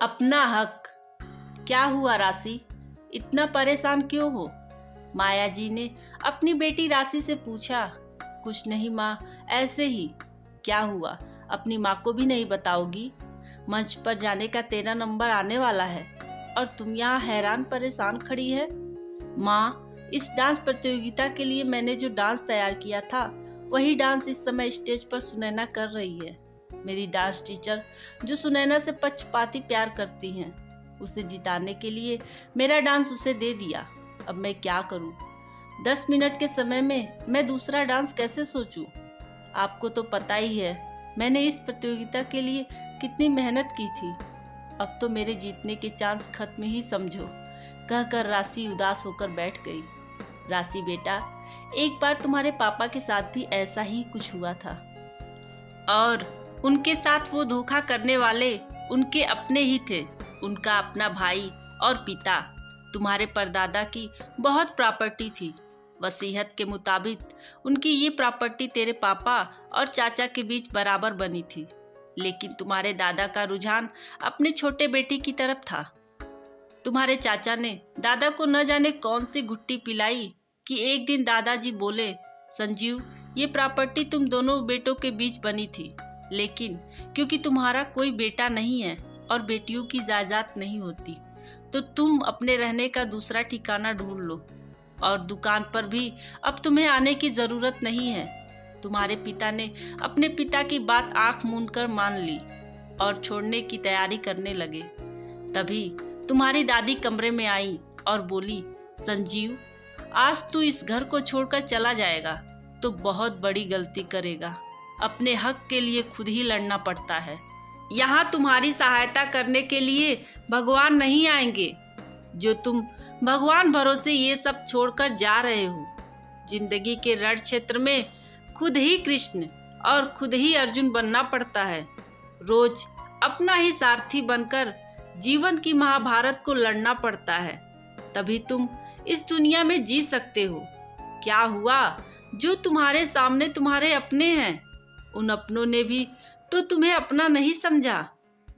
अपना हक। क्या हुआ राशि, इतना परेशान क्यों हो? माया जी ने अपनी बेटी राशि से पूछा। कुछ नहीं माँ, ऐसे ही। क्या हुआ, अपनी माँ को भी नहीं बताओगी? मंच पर जाने का तेरा नंबर आने वाला है और तुम यहाँ हैरान परेशान खड़ी है। माँ, इस डांस प्रतियोगिता के लिए मैंने जो डांस तैयार किया था वही डांस इस समय स्टेज पर सुनैना कर रही है। मेरी डांस टीचर जो सुनैना से पक्षपाती प्यार करती हैं, उसे जिताने के लिए मेरा डांस उसे दे दिया। अब मैं क्या करूं? 10 मिनट के समय में मैं दूसरा डांस कैसे सोचूं? आपको तो पता ही है मैंने इस प्रतियोगिता के लिए कितनी मेहनत की थी। अब तो मेरे जीतने के चांस खत्म ही समझो, कहकर राशि उदास होकर बैठ गई। राशि बेटा, एक बार तुम्हारे पापा के साथ भी ऐसा ही कुछ हुआ था और उनके साथ वो धोखा करने वाले उनके अपने ही थे। उनका अपना भाई और पिता। तुम्हारे परदादा की बहुत प्रॉपर्टी थी। वसीयत के मुताबिक उनकी ये प्रॉपर्टी तेरे पापा और चाचा के बीच बराबर बनी थी, लेकिन तुम्हारे दादा का रुझान अपने छोटे बेटे की तरफ था। तुम्हारे चाचा ने दादा को न जाने कौन सी घुट्टी पिलाई कि एक दिन दादाजी बोले, संजीव, ये प्रॉपर्टी तुम दोनों बेटों के बीच बनी थी, लेकिन क्योंकि तुम्हारा कोई बेटा नहीं है और बेटियों की जायदाद नहीं होती, तो तुम अपने रहने का दूसरा ठिकाना ढूंढ लो और दुकान पर भी अब तुम्हें आने की जरूरत नहीं है। तुम्हारे पिता ने अपने पिता की बात आंख मूंद कर मान ली और छोड़ने की तैयारी करने लगे। तभी तुम्हारी दादी कमरे में आई और बोली, संजीव, आज तू इस घर को छोड़कर चला जाएगा तो बहुत बड़ी गलती करेगा। अपने हक के लिए खुद ही लड़ना पड़ता है। यहाँ तुम्हारी सहायता करने के लिए भगवान नहीं आएंगे। जो तुम भगवान भरोसे ये सब छोड़कर जा रहे हो, जिंदगी के रण क्षेत्र में खुद ही कृष्ण और खुद ही अर्जुन बनना पड़ता है। रोज अपना ही सारथी बनकर जीवन की महाभारत को लड़ना पड़ता है, तभी तुम इस दुनिया में जी सकते हो। क्या हुआ, जो तुम्हारे सामने तुम्हारे अपने हैं, उन अपनों ने भी तो तुम्हें अपना नहीं समझा।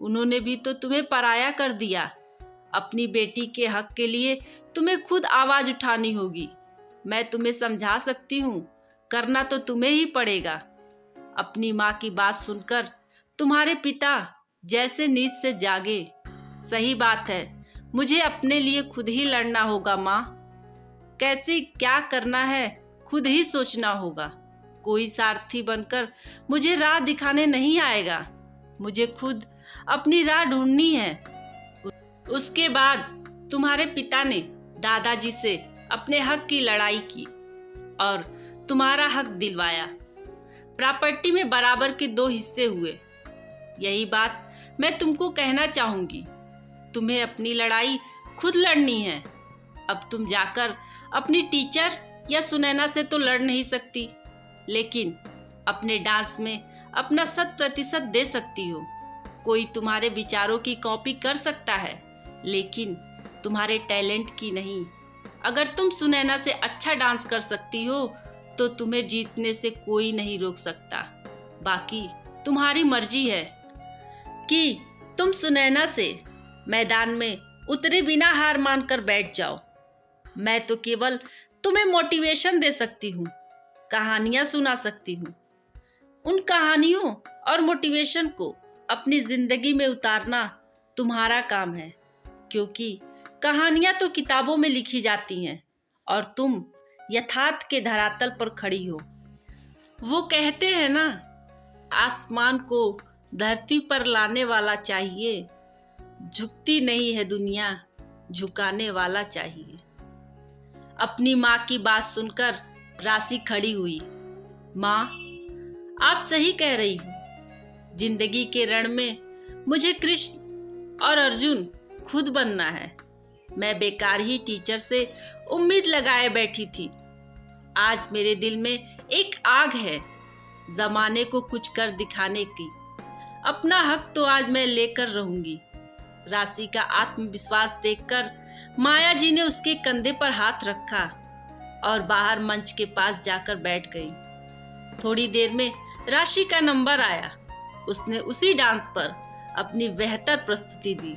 उन्होंने भी तो तुम्हें पराया कर दिया। अपनी बेटी के हक के लिए तुम्हें खुद आवाज उठानी होगी। मैं तुम्हें समझा सकती हूँ, करना तो तुम्हें ही पड़ेगा। अपनी माँ की बात सुनकर तुम्हारे पिता जैसे नींद से जागे। सही बात है, मुझे अपने लिए खुद ही लड़ना होगा माँ। कैसे क्या करना है खुद ही सोचना होगा। कोई सारथी बनकर मुझे राह दिखाने नहीं आएगा। मुझे खुद अपनी राह ढूंढनी है। उसके बाद तुम्हारे पिता ने दादाजी से अपने हक की लड़ाई की और तुम्हारा हक दिलवाया। प्रॉपर्टी में बराबर के 2 हिस्से हुए। यही बात मैं तुमको कहना चाहूंगी। तुम्हें अपनी लड़ाई खुद लड़नी है। अब तुम जाकर अपनी टीचर या सुनैना से तो लड़ नहीं सकती, लेकिन अपने डांस में अपना 100% दे सकती हो। कोई तुम्हारे विचारों की कॉपी कर सकता है, लेकिन तुम्हारे टैलेंट की नहीं। अगर तुम सुनैना से अच्छा डांस कर सकती हो तो तुम्हें जीतने से कोई नहीं रोक सकता। बाकी तुम्हारी मर्जी है कि तुम सुनैना से मैदान में उतरे बिना हार मानकर बैठ जाओ। मैं तो केवल तुम्हें मोटिवेशन दे सकती हूँ, कहानियाँ सुना सकती हूँ। उन कहानियों और मोटिवेशन को अपनी जिंदगी में उतारना तुम्हारा काम है, क्योंकि कहानियाँ तो किताबों में लिखी जाती हैं और तुम यथार्थ के धरातल पर खड़ी हो। वो कहते हैं ना, आसमान को धरती पर लाने वाला चाहिए, झुकती नहीं है दुनिया, झुकाने वाला चाहिए। अपनी माँ की बात सुनकर राशि खड़ी हुई। माँ, आप सही कह रही हो। जिंदगी के रण में मुझे कृष्ण और अर्जुन खुद बनना है। मैं बेकार ही टीचर से उम्मीद लगाए बैठी थी। आज मेरे दिल में एक आग है जमाने को कुछ कर दिखाने की। अपना हक तो आज मैं लेकर रहूंगी। राशि का आत्मविश्वास देखकर माया जी ने उसके कंधे पर हाथ रखा और बाहर मंच के पास जाकर बैठ गई। थोड़ी देर में राशि का नंबर आया। उसने उसी डांस पर अपनी बेहतर प्रस्तुति दी।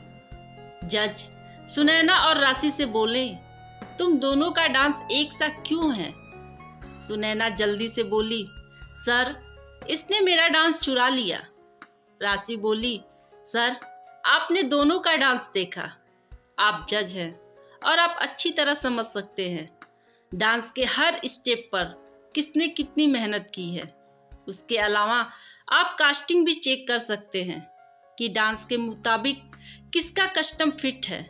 जज सुनैना और राशि से बोले, तुम दोनों का डांस एक सा क्यों है? सुनैना जल्दी से बोली, सर इसने मेरा डांस चुरा लिया। राशि बोली, सर आपने दोनों का डांस देखा, आप जज हैं और आप अच्छी तरह समझ सकते हैं डांस के हर स्टेप पर किसने कितनी मेहनत की है। उसके अलावा आप कास्टिंग भी चेक कर सकते हैं कि डांस के मुताबिक किसका कस्टम फिट है।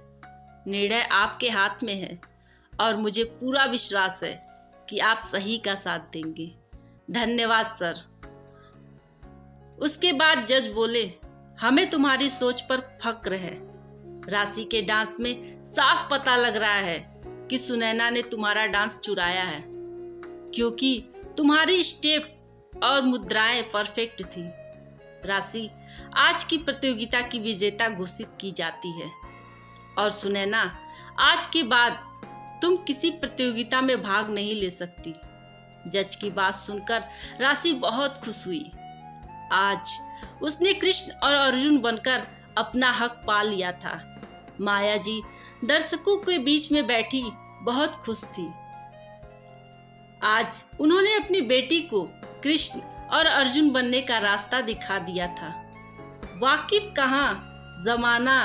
निर्णय आपके हाथ में है और मुझे पूरा विश्वास है कि आप सही का साथ देंगे। धन्यवाद सर। उसके बाद जज बोले, हमें तुम्हारी सोच पर फक्र है। राशि के डांस में साफ पता लग रहा है कि सुनैना ने तुम्हारा डांस चुराया है, क्योंकि तुम्हारी स्टेप और मुद्राएं परफेक्ट थी। राशि आज की प्रतियोगिता की विजेता घोषित की जाती है और सुनैना आज के बाद तुम किसी प्रतियोगिता में भाग नहीं ले सकती। जज की बात सुनकर राशि बहुत खुश हुई। आज उसने कृष्ण और अर्जुन बनकर अपना हक पा लिया था। माया जी दर्शकों के बीच में बैठी बहुत खुश थी। आज उन्होंने अपनी बेटी को कृष्ण और अर्जुन बनने का रास्ता दिखा दिया था। वाकिफ कहाँ जमाना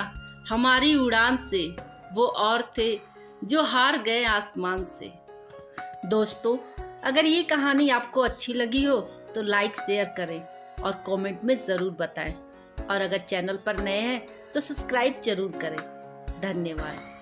हमारी उड़ान से, वो और थे जो हार गए आसमान से। दोस्तों, अगर ये कहानी आपको अच्छी लगी हो तो लाइक शेयर करें और कमेंट में ज़रूर बताएं। और अगर चैनल पर नए हैं तो सब्सक्राइब जरूर करें। धन्यवाद।